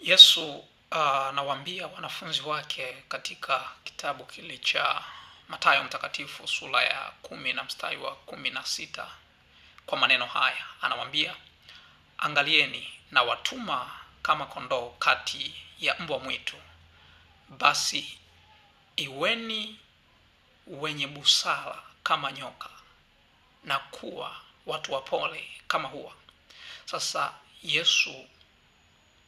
Yesu anawaambia wanafunzi wake katika kitabu kile cha Mathayo mtakatifu sura ya 10 na mstari wa 16 kwa maneno haya. Anawaambia, angalieni na watuma kama kondoo kati ya mbwa mwitu. Basi iweni wenye busara kama nyoka na kuwa watu wapole kama hua. Sasa Yesu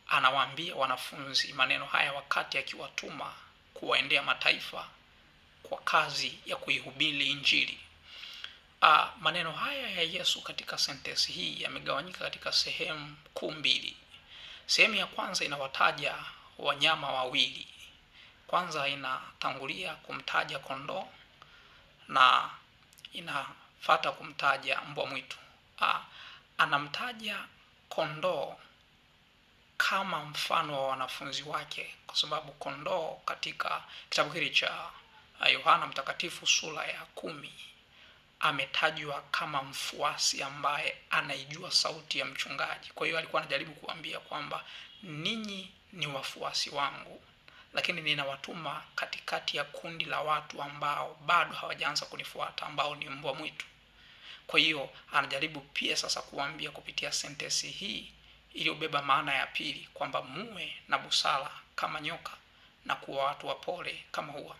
anawaambia wanafunzi maneno haya wakati akiwatuma kuwaendea mataifa kwa kazi ya kuihubiri Injili. Maneno haya ya Yesu katika sentensi hii yamegawanyika katika sehemu kuu mbili. Sehemu ya kwanza inawataja wanyama wawili. Kwanza inatangulia kumtaja kondoo na inafuata kumtaja mbwa mwitu. Anamtaja kondoo kama mfano wa wanafunzi wake, kwa sababu kondoo katika kitabu hili cha Yohana mtakatifu sura ya 10 ametajwa kama mfuasi ambaye anaijua sauti ya mchungaji. Kwa hiyo alikuwa anajaribu kuambia kwamba ninyi ni wafuasi wangu, lakini ninawatuma katikati ya kundi la watu ambao bado hawajaanza kunifuata, ambao ni mbwa mwitu. Kwa hiyo anajaribu pia sasa kuambia kupitia sentensi hii iliyobeba maana ya pili kwamba muwe na busara kama nyoka na kuwa watu wapole kama hua.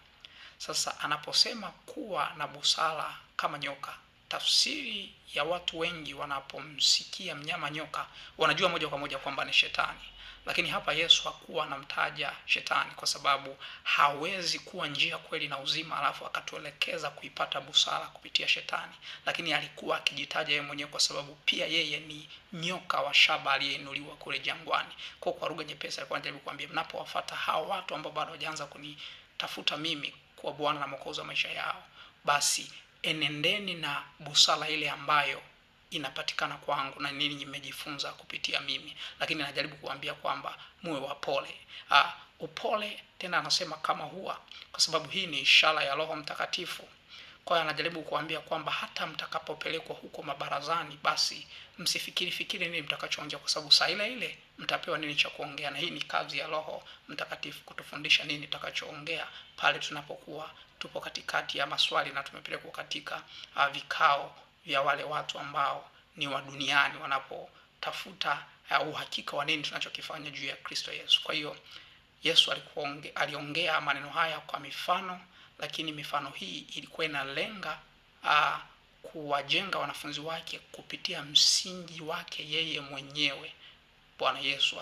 Sasa anaposema kuwa na busara kama nyoka, tafsiri ya watu wengi wanapomsikia mnyama nyoka wanajua moja kwa moja kwamba ni shetani. Lakini hapa Yesu hakuwa anamtaja shetani, kwa sababu hawezi kuwa njia, kweli na uzima alafu akatuelekeza kuipata busara kupitia shetani. Lakini alikuwa akijitaja yeye mwenyewe kwa sababu pia yeye ni nyoka wa shaba aliyeinuliwa kule jangwani. Kwa lugha nyepesi alikuwa anajaribu kuambia, mnapowafuata hao watu ambao bado hawajaanza kunitafuta mimi kwa Bwana na Mwokozi wa maisha yao, basi enendeni na busara ile ambayo inapatikana kwangu na nini nimejifunza kupitia mimi. Lakini anajaribu kuambia kwamba muwe wapole. Upole tena anasema kama hua, kwa sababu hii ni ishara ya Roho Mtakatifu. Kwa hiyo anajaribu kuambia kwamba hata mtakapopelekwa huko mabarazani, basi msifikiri nini mtakachoongea, kwa sababu saa ile ile mtapewa nini cha kuongea. Na hii ni kazi ya Roho Mtakatifu kutufundisha nini tutakachoongea pale tunapokuwa tupo katikati ya maswali na tumepelekwa katika vikao vya wale watu ambao ni wa duniani, wanapotafuta uhakika wa nini tunachokifanya juu ya Kristo Yesu. Kwa hiyo Yesu aliongea maneno haya kwa mifano, lakini mifano hii ilikuwa inalenga kuwajenga wanafunzi wake kupitia msingi wake yeye mwenyewe, Bwana Yesu.